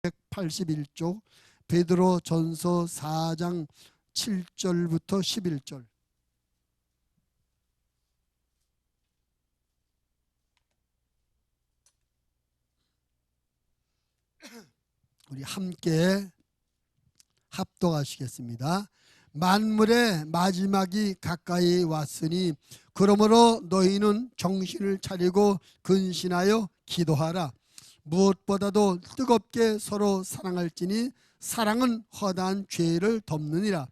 181쪽 베드로 전서 4장 7절부터 11절. 우리 함께 합독하시겠습니다. 만물의 마지막이 가까이 왔으니 그러므로 너희는 정신을 차리고 근신하여 기도하라. 무엇보다도 뜨겁게 서로 사랑할지니 사랑은 허다한 죄를 덮느니라.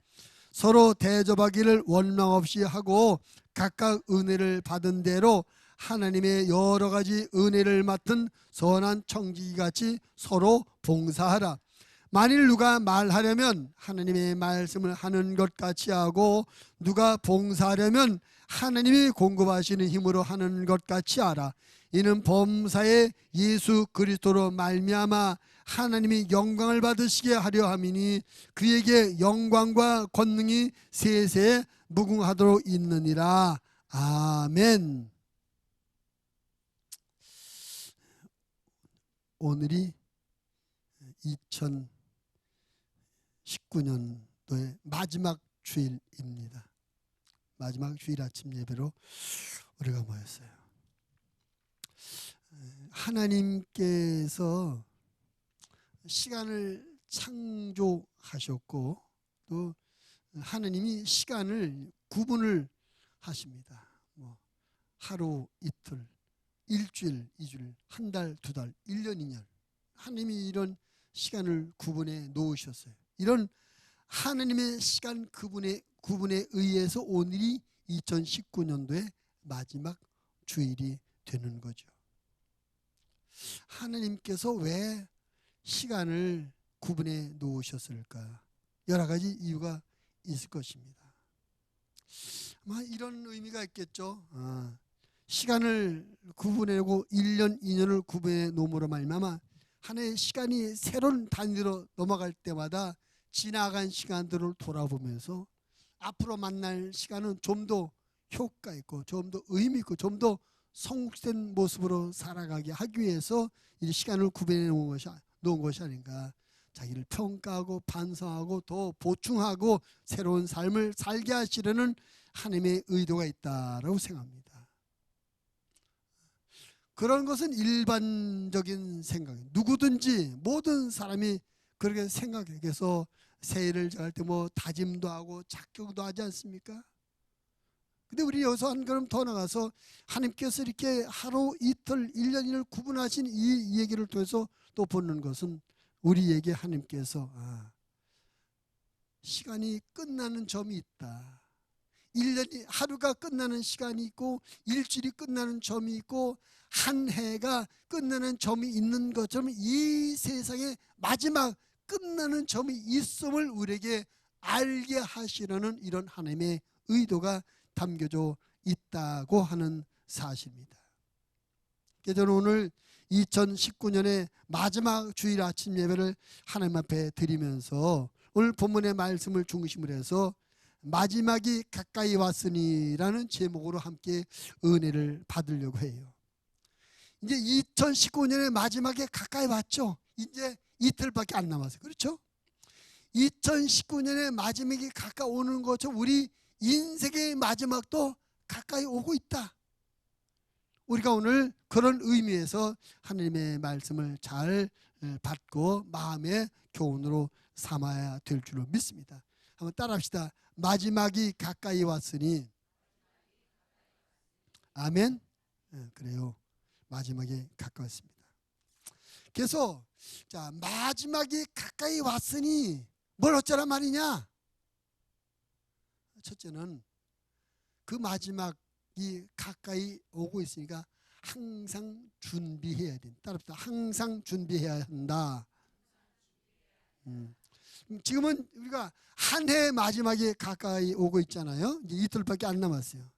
서로 대접하기를 원망 없이 하고 각각 은혜를 받은 대로 하나님의 여러 가지 은혜를 맡은 선한 청지기같이 서로 봉사하라. 만일 누가 말하려면 하나님의 말씀을 하는 것 같이 하고 누가 봉사하려면 하나님이 공급하시는 힘으로 하는 것 같이 하라. 이는 범사에 예수 그리스도로 말미암아 하나님이 영광을 받으시게 하려 함이니 그에게 영광과 권능이 세세에 무궁하도록 있느니라. 아멘. 오늘이 2019년도의 마지막 주일입니다. 마지막 주일 아침 예배로 우리가 모였어요. 하나님께서 시간을 창조하셨고 또 하나님이 시간을 구분을 하십니다. 하루 이틀, 일주일, 이주일, 한 달, 두 달, 1년, 2년. 하나님이 이런 시간을 구분해 놓으셨어요. 이런 하나님의 시간 구분에 의해서 오늘이 2019년도의 마지막 주일이 되는 거죠. 하나님께서 왜 시간을 구분해 놓으셨을까? 여러 가지 이유가 있을 것입니다. 아마 이런 의미가 있겠죠. 시간을 구분해고 1년, 2년을 구분해 놓음으로 말미암아 하나의 시간이 새로운 단위로 넘어갈 때마다 지나간 시간들을 돌아보면서 앞으로 만날 시간은 좀 더 효과 있고 좀 더 의미 있고 좀 더 성숙된 모습으로 살아가게 하기 위해서 이 시간을 구분해 놓은 것이 아닌가. 자기를 평가하고 반성하고 더 보충하고 새로운 삶을 살게 하시려는 하나님의 의도가 있다라고 생각합니다. 그런 것은 일반적인 생각이에요. 누구든지 모든 사람이 그렇게 생각해서 새해를 정할 때 다짐도 하고 작정도 하지 않습니까? 근데 우리 여기서 한 걸음 더 나가서 하나님께서 이렇게 하루 이틀 1년 2년을 구분하신 이 얘기를 통해서 또 보는 것은 우리에게 하나님께서 시간이 끝나는 점이 있다. 1년이 하루가 끝나는 시간이 있고 일주일이 끝나는 점이 있고 한 해가 끝나는 점이 있는 것처럼 이 세상에 마지막 끝나는 점이 있음을 우리에게 알게 하시려는 이런 하나님의 의도가 담겨져 있다고 하는 사실입니다. 저는 오늘 2019년의 마지막 주일 아침 예배를 하나님 앞에 드리면서 오늘 본문의 말씀을 중심으로 해서 마지막이 가까이 왔으니라는 제목으로 함께 은혜를 받으려고 해요. 이제 2019년의 마지막에 가까이 왔죠. 이제 이틀밖에 안 남았어요. 그렇죠? 2019년의 마지막이 가까이 오는 것처럼 우리 인생의 마지막도 가까이 오고 있다. 우리가 오늘 그런 의미에서 하나님의 말씀을 잘 받고 마음의 교훈으로 삼아야 될 줄로 믿습니다. 한번 따라합시다. 마지막이 가까이 왔으니. 아멘. 그래요. 마지막이 가까웠습니다. 그래서 마지막이 가까이 왔으니 뭘 어쩌란 말이냐? 첫째는 그 마지막이 가까이 오고 있으니까 항상 준비해야 된다. 따라합시다. 항상 준비해야 한다. 지금은 우리가 한 해의 마지막이 가까이 오고 있잖아요. 이제 이틀밖에 안 남았어요.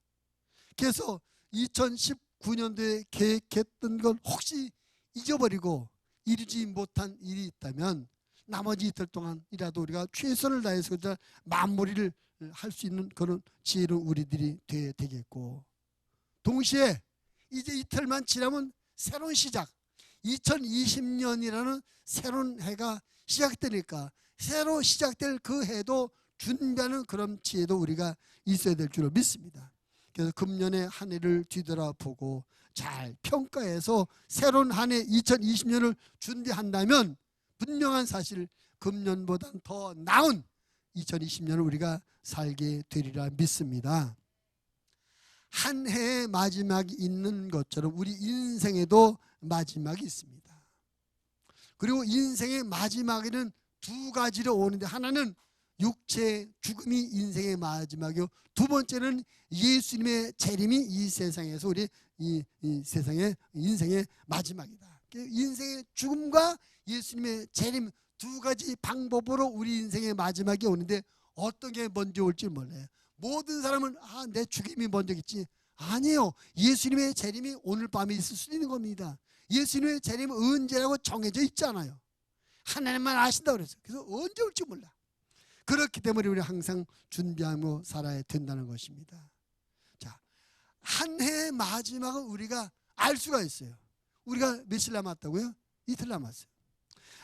그래서 2019년도에 계획했던 걸 혹시 잊어버리고 이루지 못한 일이 있다면 나머지 이틀 동안이라도 우리가 최선을 다해서 마무리를 할 수 있는 그런 지혜로 우리들이 돼야 되겠고, 동시에 이제 이틀만 지나면 새로운 시작, 2020년이라는 새로운 해가 시작되니까 새로 시작될 그 해도 준비하는 그런 지혜도 우리가 있어야 될 줄로 믿습니다. 그래서 금년의 한 해를 뒤돌아보고 잘 평가해서 새로운 한 해 2020년을 준비한다면 분명한 사실 금년보다 더 나은 2020년을 우리가 살게 되리라 믿습니다. 한 해의 마지막이 있는 것처럼 우리 인생에도 마지막이 있습니다. 그리고 인생의 마지막에는 두 가지로 오는데, 하나는 육체의 죽음이 인생의 마지막이요, 두 번째는 예수님의 재림이 이 세상에서 우리 이 세상의 인생의 마지막이다. 인생의 죽음과 예수님의 재림 두 가지 방법으로 우리 인생의 마지막이 오는데 어떤 게 먼저 올지 몰라요. 모든 사람은 내 죽음이 먼저겠지. 아니에요. 예수님의 재림이 오늘 밤에 있을 수 있는 겁니다. 예수님의 재림은 언제라고 정해져 있잖아요. 하나님만 아신다고 그랬어요. 그래서 언제 올지 몰라. 그렇기 때문에 우리 항상 준비하며 살아야 된다는 것입니다. 자, 한 해의 마지막은 우리가 알 수가 있어요. 우리가 며칠 남았다고요? 이틀 남았어요.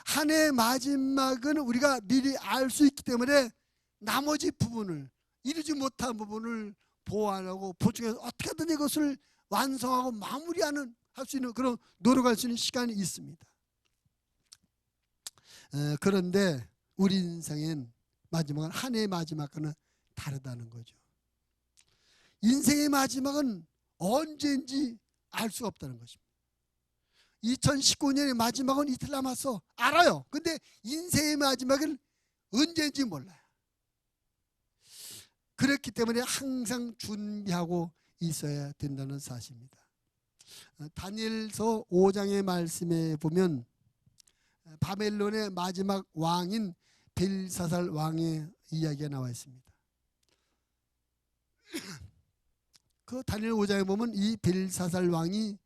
한 해의 마지막은 우리가 미리 알 수 있기 때문에 나머지 부분을, 이루지 못한 부분을 보완하고 보충해서 어떻게든 이것을 완성하고 마무리하는, 할 수 있는 그런 노력할 수 있는 시간이 있습니다. 그런데 우리 인생엔 마지막은, 한 해의 마지막과는 다르다는 거죠. 인생의 마지막은 언제인지 알 수가 없다는 것입니다. 2019년의 마지막은 이틀 남았어, 알아요. 근데 인생의 마지막은 언제인지 몰라요. 그렇기 때문에 항상 준비하고 있어야 된다는 사실입니다. 다니엘서 5장의 말씀에 보면 바벨론의 마지막 왕인 벨사살 왕의 이야기가 나와 있습니다. 그 다니엘 5장에 보면 이 벨사살 왕이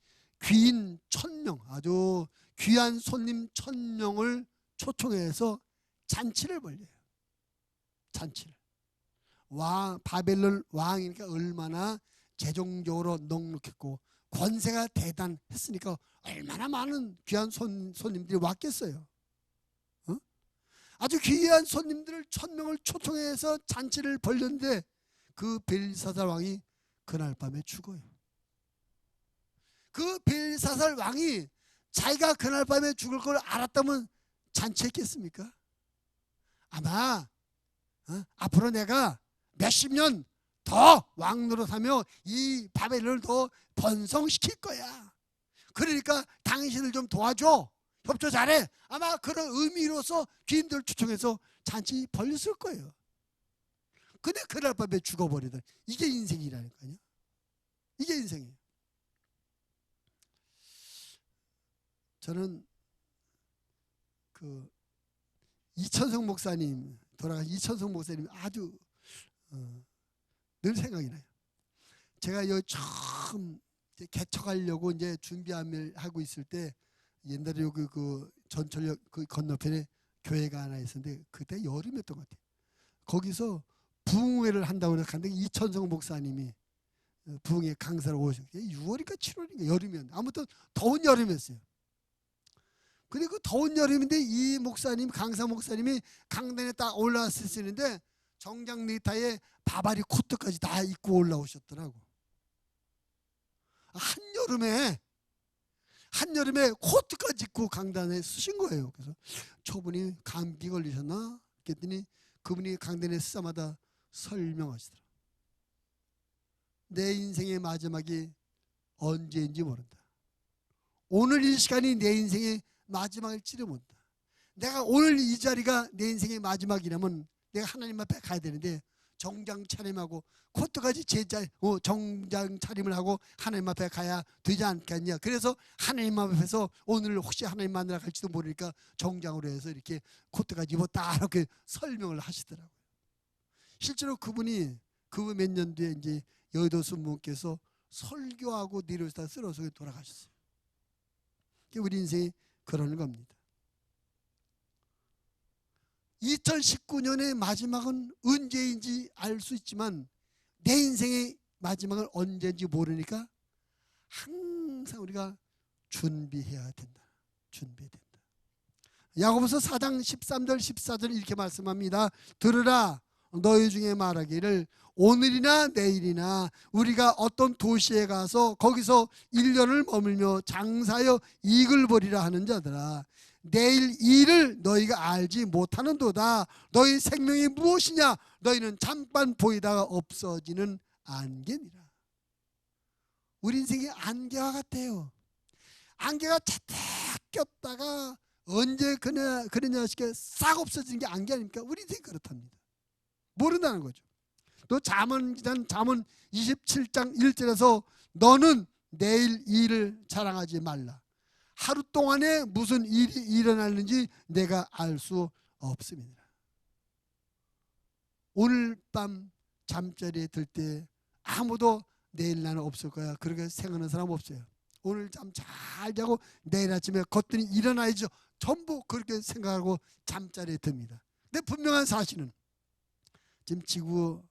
귀인 1000명, 아주 귀한 손님 1000명을 초청해서 잔치를 벌려요. 잔치를. 바벨론 왕이니까 얼마나 재정적으로 넉넉했고 권세가 대단했으니까 얼마나 많은 귀한 손님들이 왔겠어요. 아주 귀한 손님들을 1000명을 초청해서 잔치를 벌였는데 그 벨사살 왕이 그날 밤에 죽어요. 그 벨사살 왕이 자기가 그날 밤에 죽을 걸 알았다면 잔치했겠습니까? 아마 앞으로 내가 몇십 년 더 왕 노릇하며 이 바벨론을 더 번성시킬 거야. 그러니까 당신을 좀 도와줘. 협조 잘해. 아마 그런 의미로서 귀인들 초청해서 잔치 벌렸을 거예요. 근데 그날 밤에 죽어버리던, 이게 인생이라니까요. 이게 인생이에요. 저는 그 이천성 목사님, 돌아가신 이천성 목사님 아주 늘 생각이 나요. 제가 여기 처음 개척하려고 이제 준비하고 있을 때 옛날에 여기 그 전철역 그 건너편에 교회가 하나 있었는데 그때 여름이었던 것 같아요. 거기서 부흥회를 한다고 했는데 이천성 목사님이 부흥회 강사로 오셨어요. 6월인가 7월인가 여름이었는데 아무튼 더운 여름이었어요. 근데 그 더운 여름인데 이 목사님, 강사 목사님이 강단에 딱 올라왔었는데 정장 넥타이에 바바리 코트까지 다 입고 올라오셨더라고. 한여름에 코트까지 입고 강단에 쓰신 거예요. 그래서 저분이 감기 걸리셨나? 그랬더니 그분이 강단에 쓰자마자 설명하시더라고요. 내 인생의 마지막이 언제인지 모른다. 오늘 이 시간이 내 인생의 마지막일지도 모른다. 내가 오늘 이 자리가 내 인생의 마지막이라면 내가 하나님 앞에 가야 되는데 정장 차림하고 코트까지 정장 차림을 하고 하나님 앞에 가야 되지 않겠냐. 그래서 하나님 앞에서 오늘 혹시 하나님 만나러 갈지도 모르니까 정장으로 해서 이렇게 코트까지 입었다 이렇게 설명을 하시더라고요. 실제로 그분 몇 년 뒤에 이제 여의도 순복음께서 설교하고 내려오시다 쓰러져 돌아가셨어요. 우리 인생이 그러는 겁니다. 2019년의 마지막은 언제인지 알 수 있지만 내 인생의 마지막은 언제인지 모르니까 항상 우리가 준비해야 된다. 준비해야 된다. 야고보서 4장 13절 14절 이렇게 말씀합니다. 들으라, 너희 중에 말하기를 오늘이나 내일이나 우리가 어떤 도시에 가서 거기서 1년을 머물며 장사하여 이익을 벌이라 하는 자들아, 내일 일을 너희가 알지 못하는도다. 너희 생명이 무엇이냐? 너희는 잠깐 보이다가 없어지는 안개니라. 우리 인생이 안개와 같아요. 안개가 차딱 꼈다가 언제 그러냐 싶게 싹 없어지는 게 안개 아닙니까? 우리 인생이 그렇답니다. 모른다는 거죠. 또 잠언 27장 1절에서 너는 내일 일을 자랑하지 말라. 하루 동안에 무슨 일이 일어나는지 내가 알 수 없습니다. 오늘 밤 잠자리에 들 때 아무도 내일 나는 없을 거야 그렇게 생각하는 사람 없어요. 오늘 잠 잘 자고 내일 아침에 걷더니 일어나야죠. 전부 그렇게 생각하고 잠자리에 듭니다. 근데 분명한 사실은 지금 지구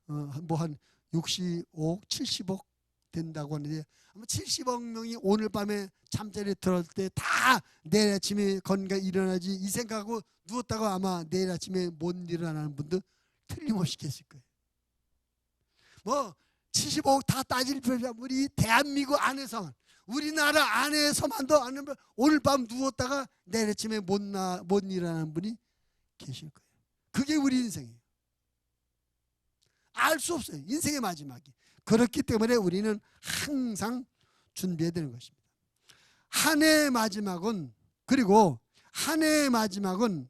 뭐 한 60억, 70억 된다고 하는데 아마 70억 명이 오늘 밤에 잠자리에 들었을 때 다 내일 아침에 건강 일어나지 이 생각하고 누웠다고 아마 내일 아침에 못 일어나는 분들 틀림없이 계실 거예요. 뭐 75억 다 따질 필요 없이 우리 대한민국 안에서만 우리나라 안에서만도 오늘 밤 누웠다가 내일 아침에 못 일어나는 분이 계실 거예요. 그게 우리 인생이에요. 알 수 없어요. 인생의 마지막이. 그렇기 때문에 우리는 항상 준비해야 되는 것입니다. 한 해의 마지막은 그리고 한 해의 마지막은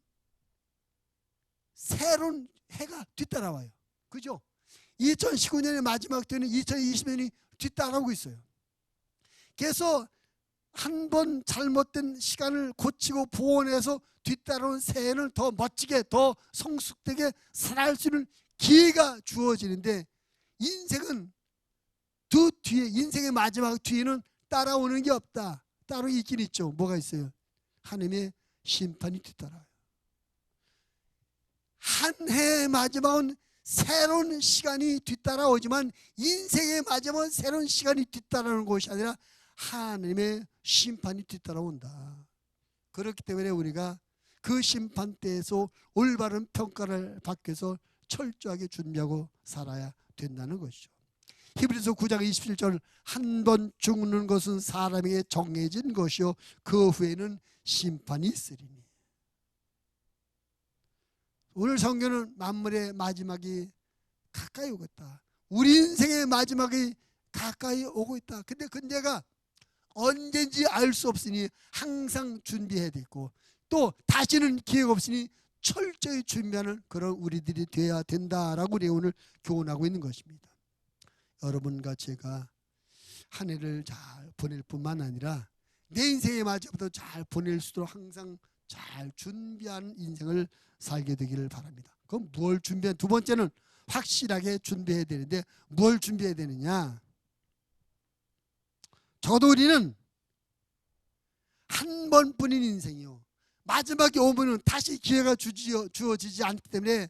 새로운 해가 뒤따라와요. 그죠? 2019년의 마지막 때는 2020년이 뒤따라오고 있어요. 그래서 한 번 잘못된 시간을 고치고 보완해서 뒤따라오는 새해는 더 멋지게 더 성숙되게 살아갈 수 있는 기회가 주어지는데 인생은 그 뒤에 인생의 마지막 뒤에는 따라오는 게 없다. 따로 있긴 있죠. 뭐가 있어요? 하나님의 심판이 뒤따라와요. 한 해의 마지막은 새로운 시간이 뒤따라오지만 인생의 마지막은 새로운 시간이 뒤따라오는 것이 아니라 하나님의 심판이 뒤따라온다. 그렇기 때문에 우리가 그 심판 때에서 올바른 평가를 받기 위해서 철저하게 준비하고 살아야 된다는 것이죠. 히브리서 9장 27절 한 번 죽는 것은 사람에게 정해진 것이요 그 후에는 심판이 있으리니. 오늘 성경은 만물의 마지막이 가까이 오고 있다. 우리 인생의 마지막이 가까이 오고 있다. 근데 그때가 언제인지 알 수 없으니 항상 준비해야 되고 또 다시는 기회가 없으니 철저히 준비하는 그런 우리들이 되어야 된다라고 우리 오늘 교훈하고 있는 것입니다. 여러분과 제가 한 해를 잘 보낼 뿐만 아니라 내 인생의 마지막부터 잘 보낼 수 있도록 항상 잘 준비한 인생을 살게 되기를 바랍니다. 그럼 뭘 준비한? 두 번째는 확실하게 준비해야 되는데 뭘 준비해야 되느냐? 저도 우리는 한 번뿐인 인생이요. 마지막에 오면은 다시 기회가 주어지지 않기 때문에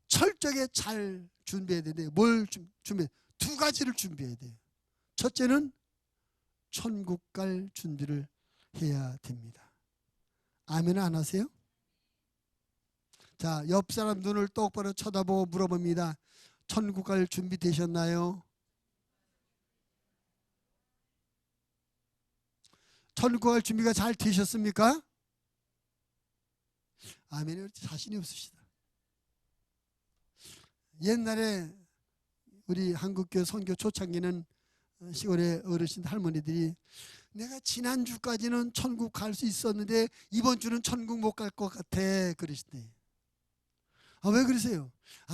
철저하게 잘 준비해야 되는데 뭘 준비해? 두 가지를 준비해야 돼요. 첫째는 천국 갈 준비를 해야 됩니다. 아멘 안 하세요? 자, 옆 사람 눈을 똑바로 쳐다보고 물어봅니다. 천국 갈 준비 되셨나요? 천국 갈 준비가 잘 되셨습니까? 아멘이 자신이 없으시다. 옛날에 우리 한국교회 선교 초창기는 시골의 어르신 할머니들이 내가 지난주까지는 천국 갈 수 있었는데 이번 주는 천국 못 갈 것 같아 그러시대. 왜 그러세요?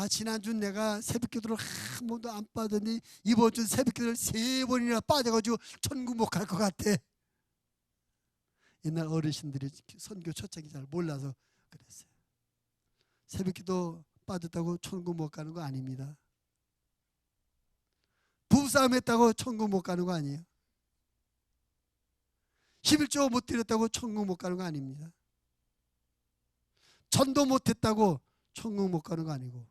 지난주는 내가 새벽기도를 한 번도 안 빠졌니 이번 주는 새벽기도를 3번이나 빠져가지고 천국 못 갈 것 같아. 옛날 어르신들이 선교 초창기 잘 몰라서 그랬어요. 새벽기도 빠졌다고 천국 못 가는 거 아닙니다. 부부싸움 했다고 천국 못 가는 거 아니에요. 11조 못 드렸다고 천국 못 가는 거 아닙니다. 전도 못했다고 천국 못 가는 거 아니고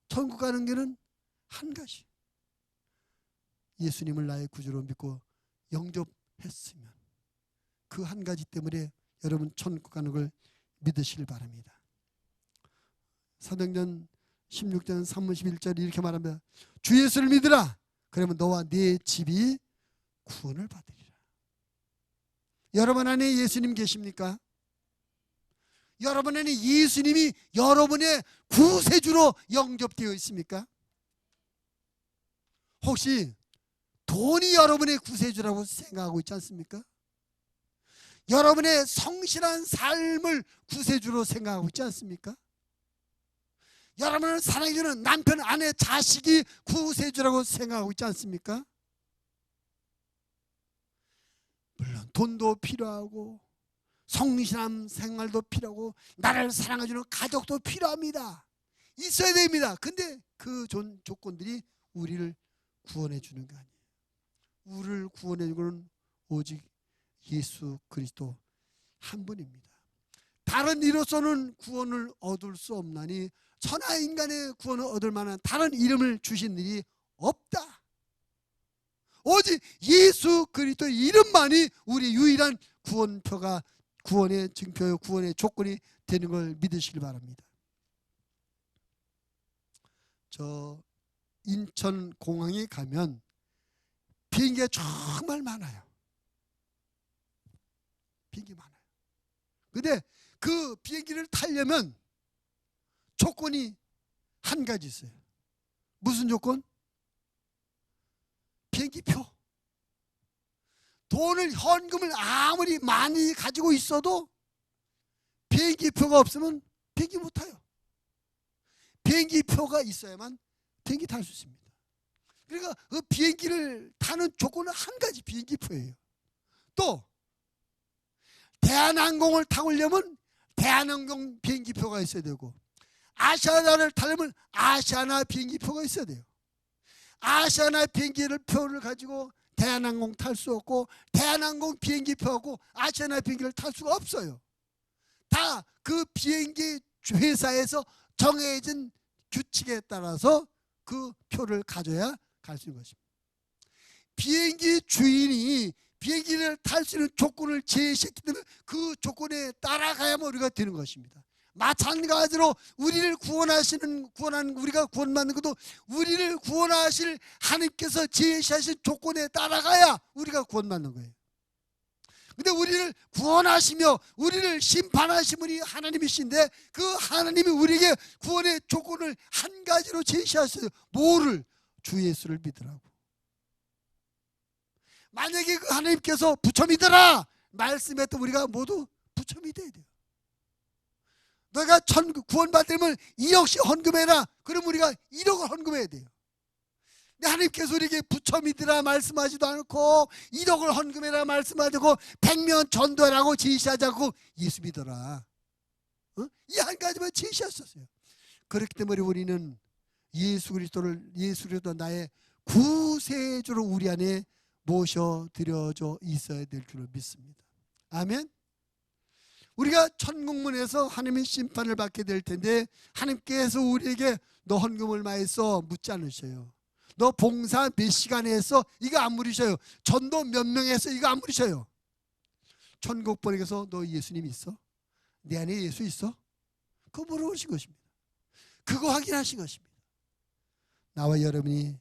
천국 가는 길은 한 가지. 예수님을 나의 구주로 믿고 영접했으면 그 한 가지 때문에 여러분 천국 가는 걸 믿으시길 바랍니다. 사도행전 16장 31절 이렇게 말합니다. 주 예수를 믿으라. 그러면 너와 네 집이 구원을 받으리라. 여러분 안에 예수님 계십니까? 여러분 안에 예수님이 여러분의 구세주로 영접되어 있습니까? 혹시 돈이 여러분의 구세주라고 생각하고 있지 않습니까? 여러분의 성실한 삶을 구세주로 생각하고 있지 않습니까? 여러분을 사랑해주는 남편, 아내, 자식이 구세주라고 생각하고 있지 않습니까? 물론 돈도 필요하고 성실한 생활도 필요하고 나를 사랑해주는 가족도 필요합니다. 있어야 됩니다. 근데 그 조건들이 우리를 구원해 주는 거 아니에요. 우리를 구원해 주는 것은 오직 예수 그리스도 한 분입니다. 다른 이로서는 구원을 얻을 수 없나니 천하 인간의 구원을 얻을 만한 다른 이름을 주신 일이 없다. 오직 예수 그리스도의 이름만이 우리 유일한 구원표가, 구원의 증표요, 구원의 조건이 되는 걸 믿으시길 바랍니다. 저 인천공항에 가면 비행기가 정말 많아요. 비행기 많아요. 근데 그 비행기를 타려면 조건이 한 가지 있어요. 무슨 조건? 비행기표. 돈을, 현금을 아무리 많이 가지고 있어도 비행기표가 없으면 비행기 못 타요. 비행기표가 있어야만 비행기 탈 수 있습니다. 그러니까 그 비행기를 타는 조건은 한 가지, 비행기표예요. 또 대한항공을 타려면 대한항공 비행기표가 있어야 되고, 아시아나를 타려면 아시아나 비행기표가 있어야 돼요. 아시아나 비행기를 표를 가지고 대한항공 탈 수 없고, 대한항공 비행기표하고 아시아나 비행기를 탈 수가 없어요. 다 그 비행기 회사에서 정해진 규칙에 따라서 그 표를 가져야 갈 수 있는 것입니다. 비행기 주인이 비행기를 탈 수 있는 조건을 제시했기 때문에 그 조건에 따라가야만 우리가 되는 것입니다. 마찬가지로 우리를 구원하는 우리가 구원받는 것도 우리를 구원하실 하나님께서 제시하신 조건에 따라가야 우리가 구원받는 거예요. 근데 우리를 구원하시며 우리를 심판하신 분이 하나님이신데, 그 하나님이 우리에게 구원의 조건을 한 가지로 제시하셨어요. 뭐를? 주 예수를 믿으라고. 만약에 그 하나님께서 부처 믿어라 말씀했던 우리가 모두 부처 믿어야 돼요. 너가 구원받으면 2억씩 헌금해라. 그럼 우리가 1억을 헌금해야 돼요. 근데 하나님께서 우리에게 부처 믿으라 말씀하지도 않고 1억을 헌금해라 말씀하고 100명 전도하라고 제시하지 않고 예수 믿어라, 이 한 가지만 제시하셨어요. 그렇기 때문에 우리는 예수 그리스도 나의 구세주로 우리 안에 모셔드려져 있어야 될 줄을 믿습니다. 아멘. 우리가 천국문에서 하나님의 심판을 받게 될 텐데, 하나님께서 우리에게 너 헌금을 많이 써 묻지 않으셔요. 너 봉사 몇 시간에 했어? 이거 안 물으셔요. 전도 몇 명 했어? 이거 안 물으셔요. 천국번에서 너 예수님 있어? 내 안에 예수 있어? 그거 물어보신 것입니다. 그거 확인하신 것입니다. 나와 여러분이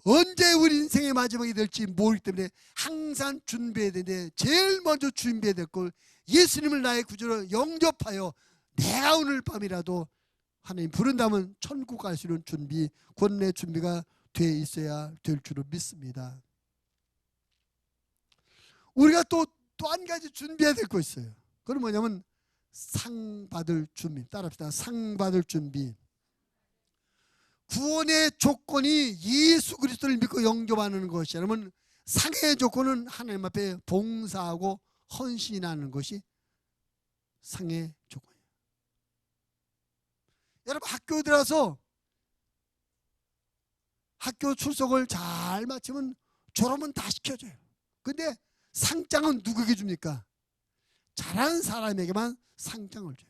언제 우리 인생의 마지막이 될지 모르기 때문에 항상 준비해야 되는데, 제일 먼저 준비해야 될 걸 예수님을 나의 구주로 영접하여 내가 오늘 밤이라도 하나님 부른다면 천국 갈 수 있는 준비, 구원의 준비가 돼 있어야 될 줄을 믿습니다. 우리가 또 한 가지 준비해야 될 거 있어요. 그건 뭐냐면 상 받을 준비. 따라합시다. 상 받을 준비. 구원의 조건이 예수 그리스도를 믿고 영접하는 것이라면, 상의 조건은 하나님 앞에 봉사하고 헌신하는 것이 상의 조건이에요. 여러분, 학교 들어서 학교 출석을 잘 마치면 졸업은 다 시켜줘요. 근데 상장은 누구에게 줍니까? 잘하는 사람에게만 상장을 줘요.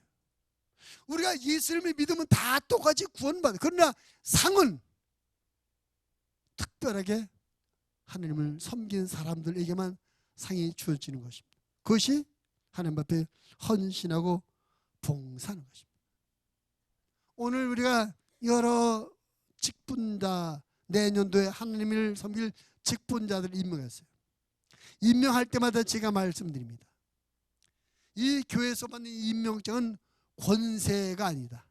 우리가 예수님을 믿으면 다 똑같이 구원받아요. 그러나 상은 특별하게 하나님을 섬긴 사람들에게만 상이 주어지는 것입니다. 그것이 하나님 앞에 헌신하고 봉사하는 것입니다. 오늘 우리가 여러 직분자, 내년도에 하나님을 섬길 직분자들을 임명했어요. 임명할 때마다 제가 말씀드립니다. 이 교회에서 받는 임명장은 권세가 아니다.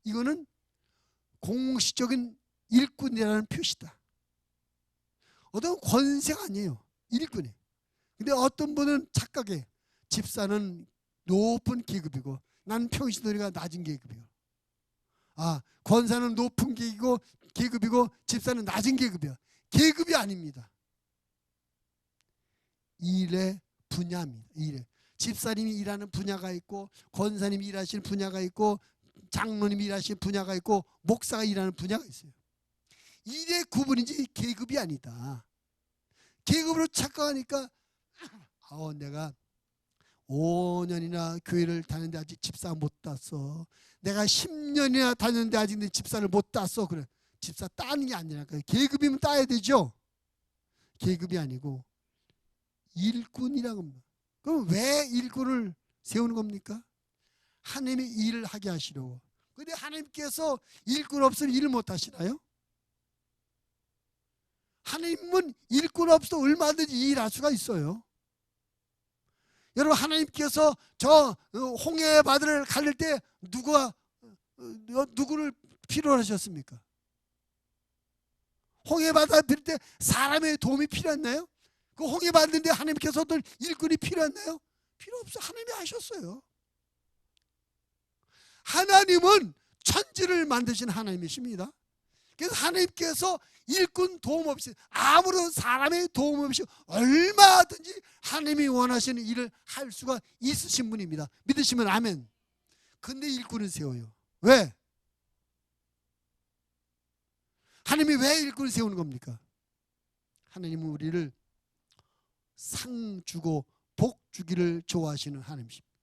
이거는 공식적인 일꾼이라는 표시다. 어떤 권세가 아니에요. 일꾼이에요. 근데 어떤 분은 착각해. 집사는 높은 계급이고 나는 평신도리가 낮은 계급이고, 권사는 높은 계급이고 집사는 낮은 계급이야. 계급이 아닙니다. 일의 분야입니다. 일에 집사님이 일하는 분야가 있고, 권사님이 일하시는 분야가 있고, 장로님이 일하시는 분야가 있고, 목사가 일하는 분야가 있어요. 일의 구분이지 계급이 아니다. 계급으로 착각하니까 내가 5년이나 교회를 다녔는데 아직 집사 못 땄어. 내가 10년이나 다녔는데 아직 내 집사를 못 땄어. 그래. 집사 따는 게 아니라니까요. 계급이면 따야 되죠. 계급이 아니고 일꾼이라고 합니다. 그럼 왜 일꾼을 세우는 겁니까? 하나님이 일을 하게 하시려고. 근데 하나님께서 일꾼 없으면 일을 못 하시나요? 하나님은 일꾼 없어도 얼마든지 일할 수가 있어요. 여러분, 하나님께서 저 홍해 바다를 가릴 때 누구를 필요로 하셨습니까? 홍해 바다 빌 때 사람의 도움이 필요했나요? 그 홍해 바다인데 하나님께서 어떤 일꾼이 필요했나요? 필요 없어. 하나님이 하셨어요. 하나님은 천지를 만드신 하나님이십니다. 그래서 하나님께서 일꾼 도움 없이, 아무런 사람의 도움 없이 얼마든지 하나님이 원하시는 일을 할 수가 있으신 분입니다. 믿으시면 아멘. 근데 일꾼을 세워요. 왜? 하나님이 왜 일꾼을 세우는 겁니까? 하나님은 우리를 상 주고 복 주기를 좋아하시는 하나님이십니다.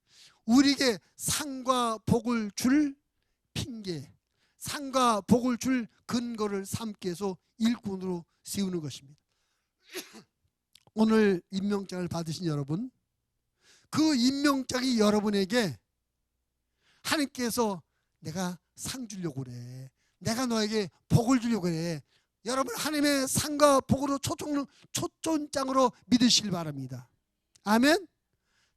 우리에게 상과 복을 줄 핑계, 상과 복을 줄 근거를 삼기 위해서 일꾼으로 세우는 것입니다. 오늘 임명장을 받으신 여러분, 그 임명장이 여러분에게 하나님께서 내가 상 주려고 그래, 내가 너에게 복을 주려고 그래, 여러분 하나님의 상과 복으로 초점장으로 믿으시길 바랍니다. 아멘.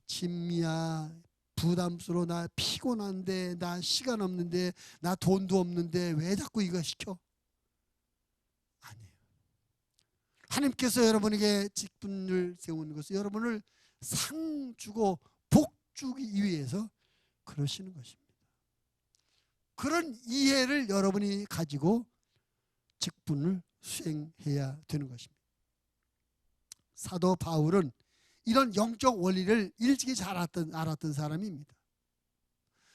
진미야, 부담스러워, 나 피곤한데, 나 시간 없는데, 나 돈도 없는데 왜 자꾸 이거 시켜? 아니에요. 하나님께서 여러분에게 직분을 세우는 것은 여러분을 상 주고 복 주기 위해서 그러시는 것입니다. 그런 이해를 여러분이 가지고 직분을 수행해야 되는 것입니다. 사도 바울은 이런 영적 원리를 일찍이 잘 알았던 사람입니다.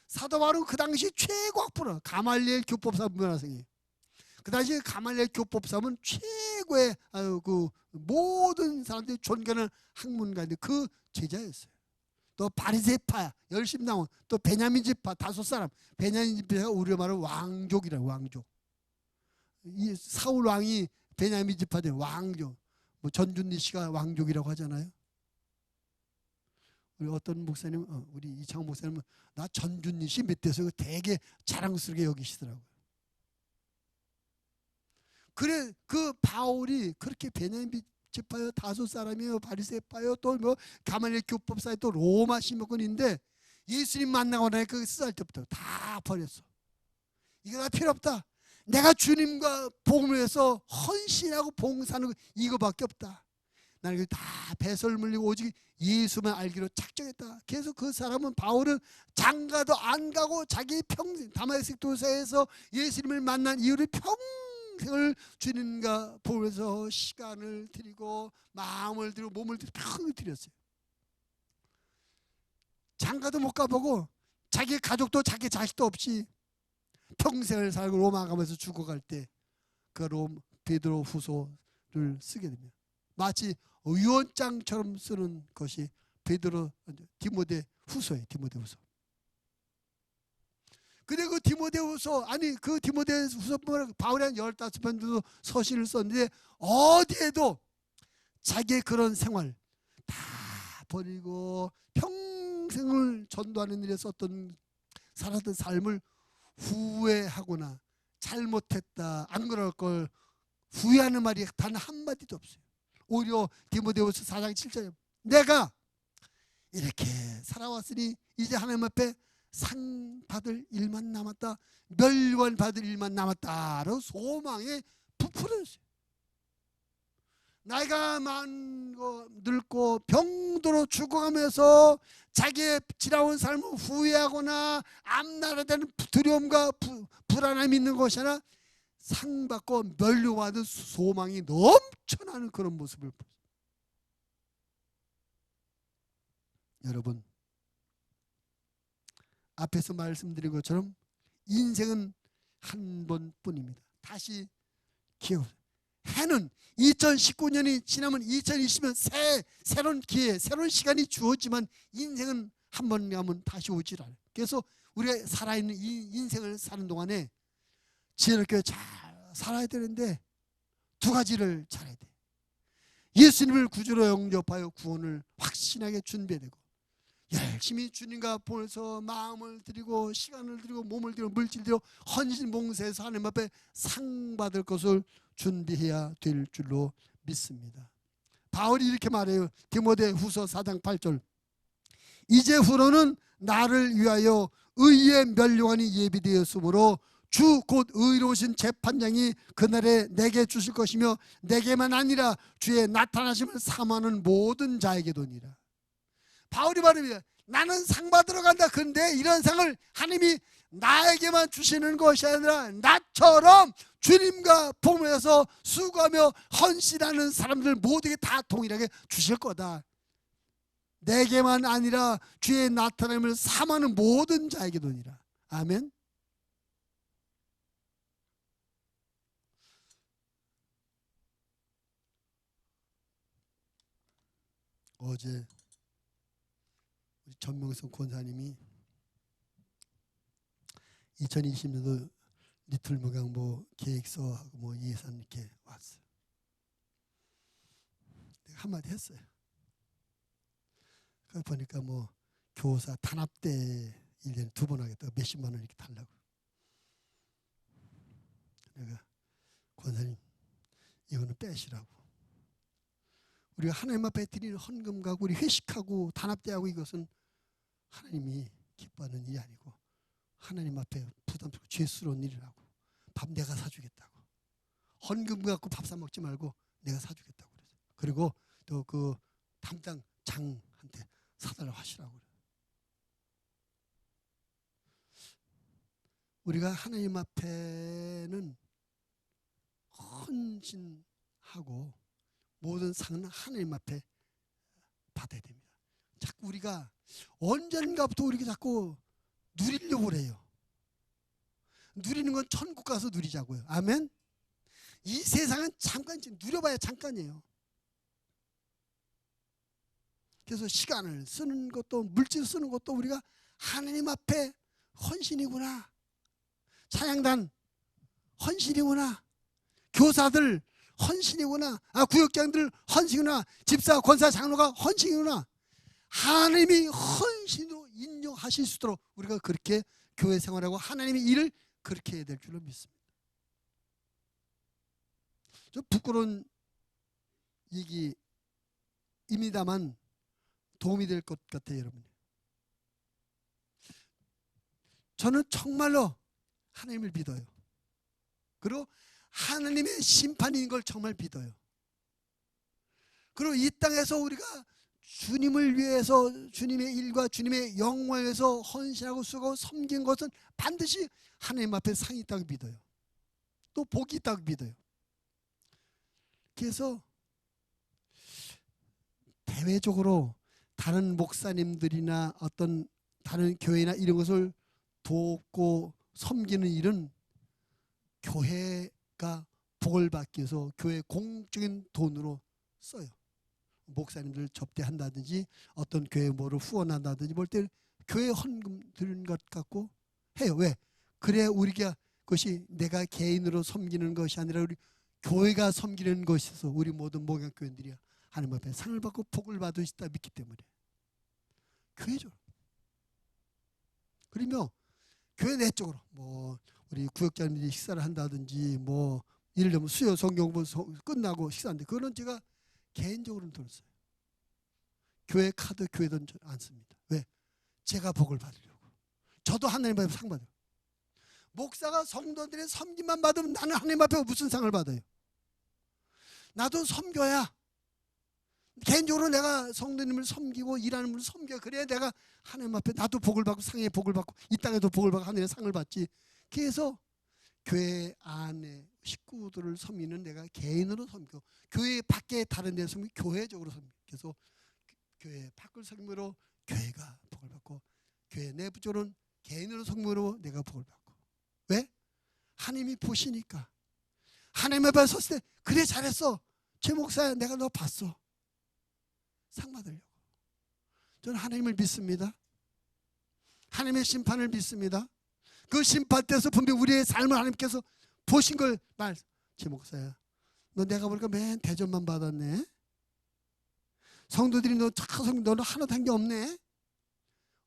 사도 바울은 그 당시 최고 학부로 가말리엘 교법사 문화생이에요. 그 당시 가말리엘 교법사는 최고의 그 모든 사람들이 존경하는 학문가인데 그 제자였어요. 또 바리새파 열심히 나온 또 베냐민 지파 5사람, 베냐민 지파가 우리로 말하면 왕족이라고. 왕족. 이 사울 왕이 베냐민 지파대 왕족. 뭐 전준리 씨가 왕족이라고 하잖아요. 우리 어떤 목사님, 우리 이창호 목사님은 나 전준리 씨 밑에서 되게 자랑스럽게 여기시더라고요. 그래, 그 바울이 그렇게 베냐민 지파요, 5사람이요, 바리새파요, 또 뭐 가말리엘 교법사요, 또 로마 신문권인데 예수님 만나고 나니까 그 4살 때부터 다 버렸어. 이거 다 필요 없다. 내가 주님과 복음을 위해서 헌신하고 봉사하는 거 이거밖에 없다. 나는 다 배설 물리고 오직 예수만 알기로 작정했다. 그래서 그 사람은, 바울은 장가도 안 가고 자기 평생 다마스커스 도사에서 예수님을 만난 이후로 평생을 주님과 보면서 시간을 드리고 마음을 드리고 몸을 드리고 평생을 드렸어요. 장가도 못 가보고 자기 가족도 자기 자식도 없이 평생을 살고 로마 가면서 죽어갈 때 그 베드로 후서를 쓰게 됩니다. 마치 유언장처럼 쓰는 것이 베드로 디모데 후서예요. 디모데 후서. 근데 그 디모데 후서, 그 디모데 후서뿐만 바울이 한 15편 정도 서신을 썼는데 어디에도 자기의 그런 생활 다 버리고 평생을 전도하는 일에 썼던 살았던 삶을 후회하거나 잘못했다, 안 그럴 걸 후회하는 말이 단 한마디도 없어요. 오히려 디모데후서 4장 7절에 내가 이렇게 살아왔으니 이제 하나님 앞에 상 받을 일만 남았다, 멸관 받을 일만 남았다로 소망에 부풀어졌어요. 나이가 많고 늙고 병들어 죽어가면서 자기의 지나온 삶을 후회하거나 앞날에 대한 두려움과 불안함이 있는 것이 아니라 상 받고 멸류받은 소망이 넘쳐나는 그런 모습을 보세요. 여러분, 앞에서 말씀드린 것처럼 인생은 한 번뿐입니다. 다시 기억하세요. 해는 2019년이 지나면 2020년 새로운 기회, 새로운 시간이 주어지만 인생은 한 번 가면 다시 오질 않아요. 그래서 우리가 살아있는 이 인생을 사는 동안에 지혜롭게 잘 살아야 되는데 두 가지를 잘해야 돼. 예수님을 구주로 영접하여 구원을 확신하게 준비해야 되고, 열심히 주님과 보내서 마음을 드리고 시간을 드리고 몸을 드리고 물질 드리고 헌신 봉사해서 하나님 앞에 상 받을 것을 준비해야 될 줄로 믿습니다. 바울이 이렇게 말해요. 디모데후서 4장 8절 이제후로는 나를 위하여 의의 멸류관이 예비되었으므로 주 곧 의로우신 재판장이 그날에 내게 주실 것이며 내게만 아니라 주의 나타나심을 사모하는 모든 자에게도니라. 바울이 말합니다. 나는 상 받으러 간다. 그런데 이런 상을 하나님이 나에게만 주시는 것이 아니라 나처럼 주님과 복음에서 수고하며 헌신하는 사람들 모두에게 다 동일하게 주실 거다. 내게만 아니라 주의 나타남을 사모하는 모든 자에게도니라. 아멘. 어제 우리 전명성 권사님이 2020년도 리틀 무강보 계획서하고 뭐 예산 이렇게 왔어요. 내가 한마디 했어요. 그 보니까 뭐 교사 단합대 1년에 2번 하겠다고 몇십만 원 이렇게 달라고. 내가 권사님 이거는 빼시라고. 우리가 하나님 앞에 드리는 헌금하고 우리 회식하고 단합대하고 이것은 하나님이 기뻐하는 일이 아니고 하나님 앞에 부담스럽고 죄스러운 일이라고. 밥 내가 사주겠다고. 헌금 갖고 밥 사 먹지 말고 내가 사주겠다고 그랬어요. 그리고 또 그 담당 장한테 사달라고 하시라고 그래요. 우리가 하나님 앞에는 헌신하고 모든 상은 하나님 앞에 받아야 됩니다. 자꾸 우리가 언젠가부터 우리가 자꾸 누리려고 그래요. 누리는 건 천국 가서 누리자고요. 아멘. 이 세상은 잠깐 누려봐야 잠깐이에요. 그래서 시간을 쓰는 것도 물질 쓰는 것도 우리가 하나님 앞에 헌신이구나. 찬양단 헌신이구나. 교사들 헌신이구나. 구역장들 헌신이구나. 집사, 권사, 장로가 헌신이구나. 하나님이 헌신으로 인정하실 수 있도록 우리가 그렇게 교회 생활하고 하나님의 일을 그렇게 해야 될 줄로 믿습니다. 좀 부끄러운 얘기입니다만 도움이 될 것 같아요, 여러분. 저는 정말로 하나님을 믿어요. 그리고 하나님의 심판인 걸 정말 믿어요. 그리고 이 땅에서 우리가 주님을 위해서 주님의 일과 주님의 영광을 위해서 헌신하고 수고하고 섬긴 것은 반드시 하나님 앞에 상이 있다고 믿어요. 또 복이 있다고 믿어요. 그래서 대외적으로 다른 목사님들이나 어떤 다른 교회나 이런 것을 돕고 섬기는 일은 교회가 복을 받기 위해서 교회 공적인 돈으로 써요. 목사님들 접대한다든지 어떤 교회 뭐를 후원한다든지 볼 때 교회 헌금 드리는 것 같고 해요. 왜? 그래야 우리가 그것이 내가 개인으로 섬기는 것이 아니라 우리 교회가 섬기는 것이어서 우리 모든 목양교인들이 하나님 앞에 상을 받고 복을 받을 수 있다 믿기 때문에. 교회적으로. 그러면 교회 내적으로 뭐 우리 구역장님들이 식사를 한다든지 뭐 예를 들면 수요 성경부 끝나고 식사하는데 그거는 제가 개인적으로는 들었어요. 교회 카드 교회 돈 안 씁니다. 왜? 제가 복을 받으려고. 저도 하나님 앞에 상 받아요. 목사가 성도들의 섬김만 받으면 나는 하나님 앞에 무슨 상을 받아요? 나도 섬겨야 개인적으로 내가 성도님을 섬기고 일하는 분을 섬겨. 그래야 내가 하나님 앞에 나도 복을 받고 상의 복을 받고 이 땅에도 복을 받고 하늘의 상을 받지. 그래서 교회 안에 식구들을 섬기는 내가 개인으로 섬겨. 교회 밖에 다른 데 섬기 교회적으로 섬겨. 그래서 교회 밖을 섬김으로 교회가 복을 받고 교회 내부적으로는 개인으로 섬김으로 내가 복을 받고. 왜? 하나님이 보시니까. 하나님 앞에 섰을 때 그래 잘했어. 최 목사야 내가 너 봤어. 상 받으려고. 저는 하나님을 믿습니다. 하나님의 심판을 믿습니다. 그 심판 때에서 분명히 우리의 삶을 하나님께서 보신 걸 말. 최 목사야 너 내가 보니까 맨 대접만 받았네. 성도들이 너 착하성 너는 하나도 한 게 없네.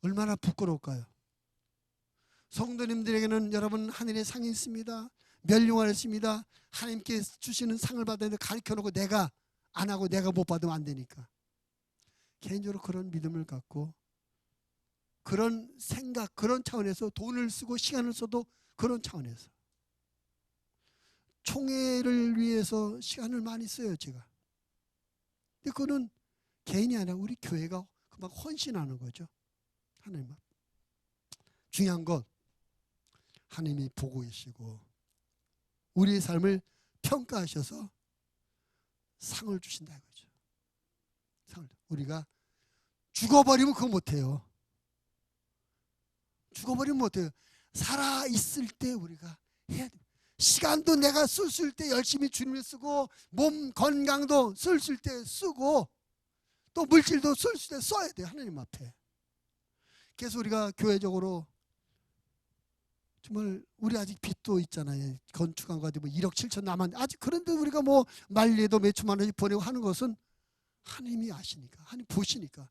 얼마나 부끄러울까요? 성도님들에게는 여러분 하늘의 상이 있습니다. 멸류관이 있습니다. 하나님께 주시는 상을 받아야 돼. 가르쳐놓고 내가 안 하고 내가 못 받으면 안 되니까. 개인적으로 그런 믿음을 갖고 그런 생각 그런 차원에서 돈을 쓰고 시간을 써도 그런 차원에서 총회를 위해서 시간을 많이 써요 제가. 근데 그거는 개인이 아니라 우리 교회가 그만 헌신하는 거죠. 하나님 앞. 중요한 건 하나님이 보고 계시고 우리의 삶을 평가하셔서 상을 주신다 이거죠. 상을. 우리가 죽어버리면 그거 못해요. 죽어버리면 못해요. 살아있을 때 우리가 해야 돼요. 시간도 내가 쓸 때 열심히 주님을 쓰고 몸 건강도 쓸 때 쓰고 또 물질도 쓸 때 써야 돼요. 하나님 앞에. 그래서 우리가 교회적으로 정말 우리 아직 빚도 있잖아요. 건축한 거 뭐 1억 7천 남았는데 아직 그런데 우리가 뭐 말리에도 몇 천만 원씩 보내고 하는 것은 하나님이 아시니까 하나님 보시니까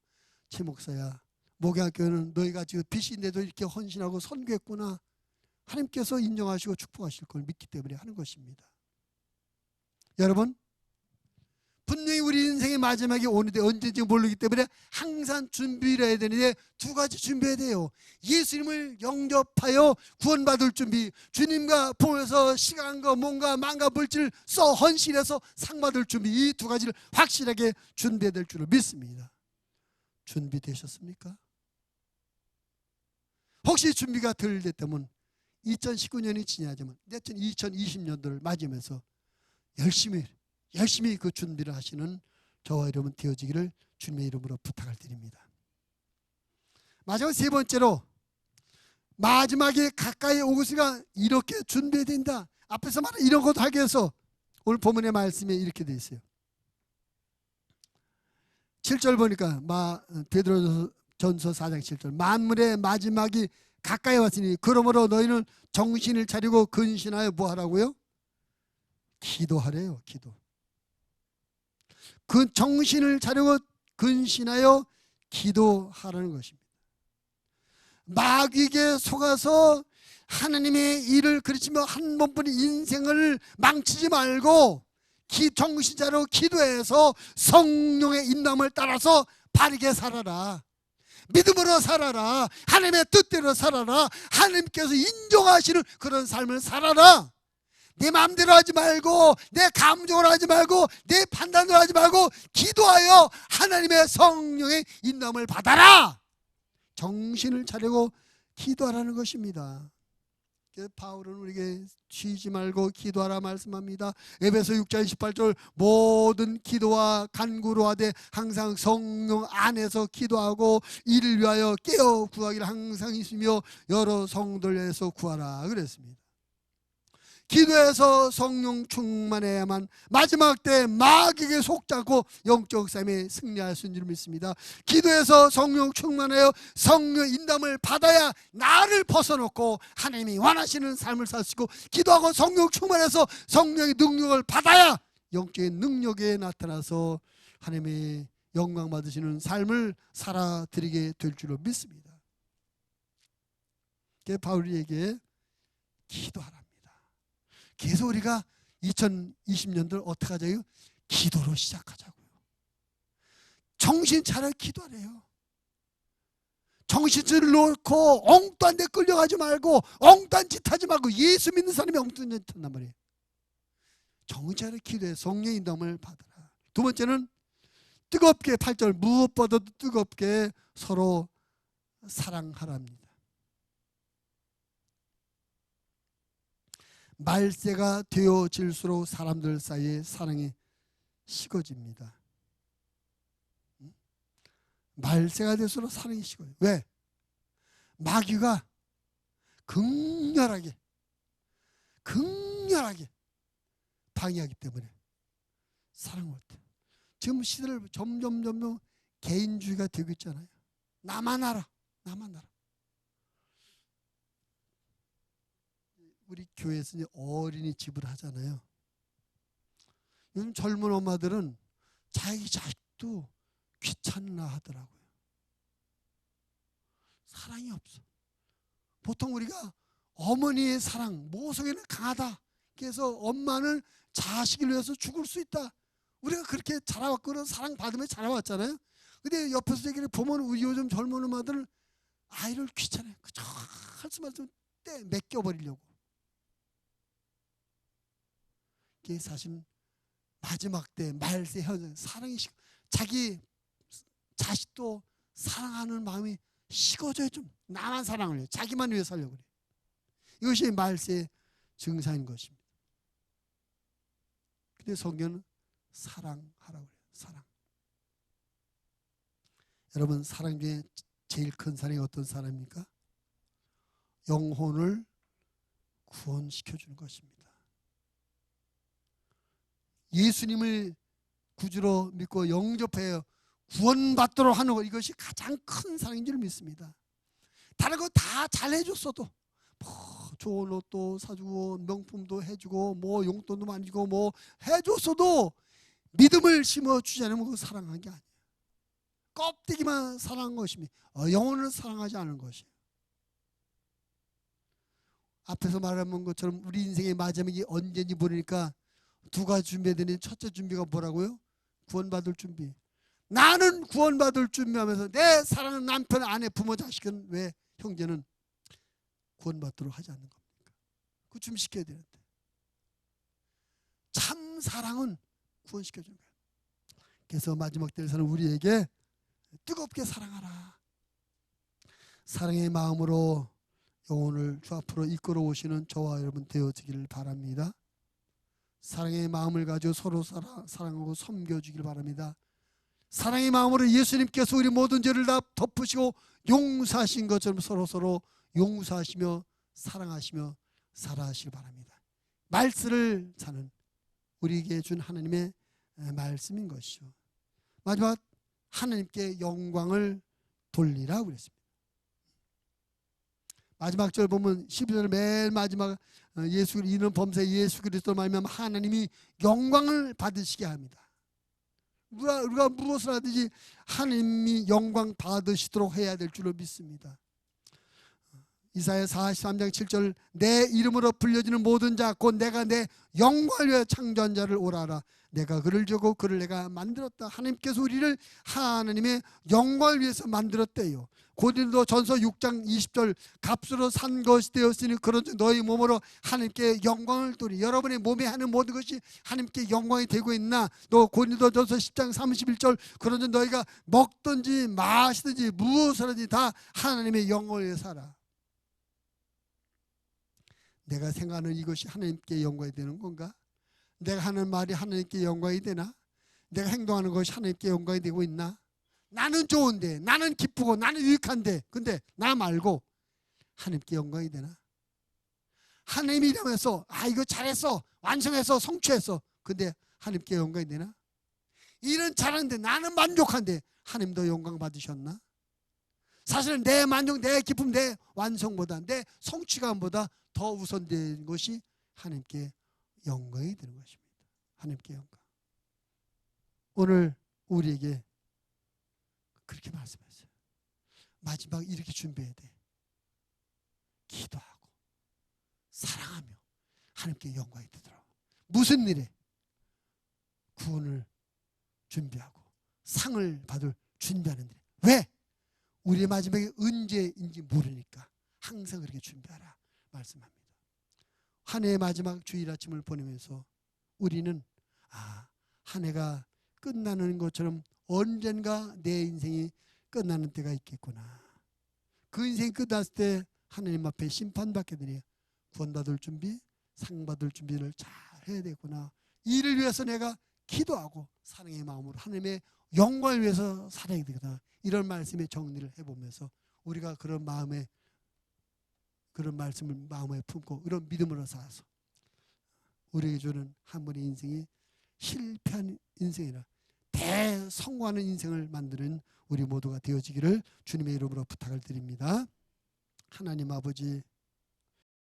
최 목사야 목양교회는 너희가 지금 빚인데도 이렇게 헌신하고 선교했구나. 하나님께서 인정하시고 축복하실 걸 믿기 때문에 하는 것입니다. 여러분 분명히 우리 인생의 마지막이 오는데 언제인지 모르기 때문에 항상 준비를 해야 되는데 두 가지 준비해야 돼요. 예수님을 영접하여 구원받을 준비, 주님과 보면서 시간과 몸과 마음과 물질을 써 헌신해서 상 받을 준비, 이 두 가지를 확실하게 준비해야 될 줄을 믿습니다. 준비되셨습니까? 혹시 준비가 덜 됐다면 2019년이 지나자면 2020년도를 맞으면서 열심히 그 준비를 하시는 저와 여러분 되어지기를 주님의 이름으로 부탁을 드립니다. 마지막 세 번째로 마지막에 가까이 오고서가 이렇게 준비해야 된다. 앞에서 말한 이런 것도 하기 위해서 오늘 본문의 말씀에 이렇게 되어 있어요. 7절 보니까 베드로전서 4장 7절 만물의 마지막이 가까이 왔으니 그러므로 너희는 정신을 차리고 근신하여 뭐 하라고요? 기도하래요. 기도. 그 정신을 차리고 근신하여 기도하라는 것입니다. 마귀에게 속아서 하나님의 일을 그르치며 한 번뿐인 인생을 망치지 말고 정신 차리고 기도해서 성령의 인도함을 따라서 바르게 살아라. 믿음으로 살아라. 하나님의 뜻대로 살아라. 하나님께서 인정하시는 그런 삶을 살아라. 내 마음대로 하지 말고 내 감정으로 하지 말고 내 판단으로 하지 말고 기도하여 하나님의 성령의 인도함을 받아라. 정신을 차리고 기도하라는 것입니다. 바울은 우리에게 쉬지 말고 기도하라 말씀합니다. 에베소 6장 18절 모든 기도와 간구로 하되 항상 성령 안에서 기도하고 이를 위하여 깨어 구하기를 항상 있으며 여러 성도들에서 구하라 그랬습니다. 기도해서 성령 충만해야만 마지막 때 마귀에게 속지 않고 영적 삶에 승리할 수 있는 줄 믿습니다. 기도해서 성령 충만하여 성령 인담을 받아야 나를 벗어놓고 하나님이 원하시는 삶을 살 수 있고 기도하고 성령 충만해서 성령의 능력을 받아야 영적인 능력에 나타나서 하나님의 영광 받으시는 삶을 살아드리게 될 줄로 믿습니다. 바울에게 기도하랍니다. 계속 우리가 2020년도를 어떻게 하자고요? 기도로 시작하자고요. 정신 차려 기도하래요. 정신을 놓고 엉뚱한 데 끌려가지 말고 엉뚱한 짓 하지 말고, 예수 믿는 사람이 엉뚱한 짓 한단 말이에요. 정신 차려 기도해 성령의 인도함을 받으라. 두 번째는 뜨겁게, 8절, 무엇보다도 뜨겁게 서로 사랑하랍니다. 말세가 되어질수록 사람들 사이에 사랑이 식어집니다. 말세가 될수록 사랑이 식어요. 왜? 마귀가 극렬하게 방해하기 때문에 사랑을 못해요. 지금 시대를 점점 개인주의가 되고 있잖아요. 나만 알아. 우리 교회에서 이제 어린이집을 하잖아요. 요즘 젊은 엄마들은 자기 자식도 귀찮나 하더라고요. 사랑이 없어. 보통 우리가 어머니의 사랑, 모성애는 강하다. 그래서 엄마는 자식을 위해서 죽을 수 있다. 우리가 그렇게 자라왔고 사랑 받으며 자라왔잖아요. 근데 옆에서 얘기를 보면 우리 요즘 젊은 엄마들은 아이를 귀찮아요. 그저 할 수만 있으면 맡겨버리려고. 그게 사실 마지막 때 말세 현 사랑이 자기 자식도 사랑하는 마음이 식어져요. 좀 나만 사랑을 해요. 자기만 위해 살려고 그래요. 이것이 말세의 증상인 것입니다. 근데 성경은 사랑하라고 그래요. 사랑. 여러분, 사랑 중에 제일 큰 사랑이 어떤 사랑입니까? 영혼을 구원시켜 주는 것입니다. 예수님을 구주로 믿고 영접해요. 구원받도록 하는 것, 이것이 가장 큰 사랑인 줄 믿습니다. 다른 거 다 잘해줬어도, 좋은 옷도 사주고 명품도 해주고 용돈도 많이 주고 해줬어도 믿음을 심어주지 않으면 그거 사랑한 게 아니에요. 껍데기만 사랑한 것입니다. 영혼을 사랑하지 않은 것이에요. 앞에서 말한 것처럼 우리 인생의 마지막이 언제인지 모르니까 두 가지 준비해야 되는 첫째 준비가 뭐라고요? 구원받을 준비. 나는 구원받을 준비하면서 내 사랑하는 남편, 아내, 부모, 자식은 왜 형제는 구원받도록 하지 않는 겁니까? 그 준비시켜야 되는데. 참 사랑은 구원시켜주는 거예요. 그래서 마지막 때에서는 우리에게 뜨겁게 사랑하라. 사랑의 마음으로 영혼을 주 앞으로 이끌어 오시는 저와 여러분 되어지기를 바랍니다. 사랑의 마음을 가지고 서로 사랑하고 섬겨주길 바랍니다. 사랑의 마음으로 예수님께서 우리 모든 죄를 다 덮으시고 용서하신 것처럼 서로 용서하시며 사랑하시며 살아가시길 바랍니다. 말씀을 사는 우리에게 준 하나님의 말씀인 것이죠. 마지막, 하나님께 영광을 돌리라고 그랬습니다. 마지막 절 보면 12절 맨 마지막, 이는 범사에 예수 그리스도로 말미암아 하나님이 영광을 받으시게 합니다. 우리가 무엇을 하든지 하나님이 영광 받으시도록 해야 될 줄로 믿습니다. 이사야 43장 7절, 내 이름으로 불려지는 모든 자 곧 내가 내 영광을 위하여 창조한 자를 오라라. 내가 그를 주고 그를 내가 만들었다. 하나님께서 우리를 하나님의 영광을 위해서 만들었대요. 고린도전서 6장 20절, 값으로 산 것이 되었으니 그런즉 너희 몸으로 하나님께 영광을 돌리. 여러분의 몸에 하는 모든 것이 하나님께 영광이 되고 있나? 또 고린도전서 10장 31절, 그런즉 너희가 먹든지 마시든지 무엇을 하든지 다 하나님의 영광을 위해 살아. 내가 생각하는 이것이 하나님께 영광이 되는 건가? 내가 하는 말이 하나님께 영광이 되나? 내가 행동하는 것이 하나님께 영광이 되고 있나? 나는 좋은데, 나는 기쁘고, 나는 유익한데, 근데 나 말고 하나님께 영광이 되나? 하나님이 이러면서 이거 잘했어, 완성했어, 성취했어, 근데 하나님께 영광이 되나? 일은 잘하는데 나는 만족한데 하나님도 영광 받으셨나? 사실은 내 만족, 내 기쁨, 내 완성보다, 내 성취감보다 더 우선된 것이 하나님께 영광이 되는 것입니다. 하나님께 영광. 오늘 우리에게 그렇게 말씀하셨어요. 마지막 이렇게 준비해야 돼. 기도하고 사랑하며 하나님께 영광이 되도록. 무슨 일에? 구원을 준비하고 상을 받을 준비하는 일에. 왜? 우리의 마지막이 언제인지 모르니까 항상 그렇게 준비하라 말씀합니다. 한 해의 마지막 주일 아침을 보내면서 우리는 한 해가 끝나는 것처럼 언젠가 내 인생이 끝나는 때가 있겠구나. 그 인생이 끝났을 때 하나님 앞에 심판받게 되니 구원받을 준비, 상받을 준비를 잘 해야 되구나. 이를 위해서 내가 기도하고 사랑의 마음으로 하나님의 영광을 위해서 살아야 되겠다. 이런 말씀의 정리를 해보면서 우리가 그런 마음에 그런 말씀을 마음에 품고 이런 믿음으로 살아서 우리에게 주는 한 번의 인생이 실패한 인생이라 대성공하는 인생을 만드는 우리 모두가 되어지기를 주님의 이름으로 부탁을 드립니다. 하나님 아버지,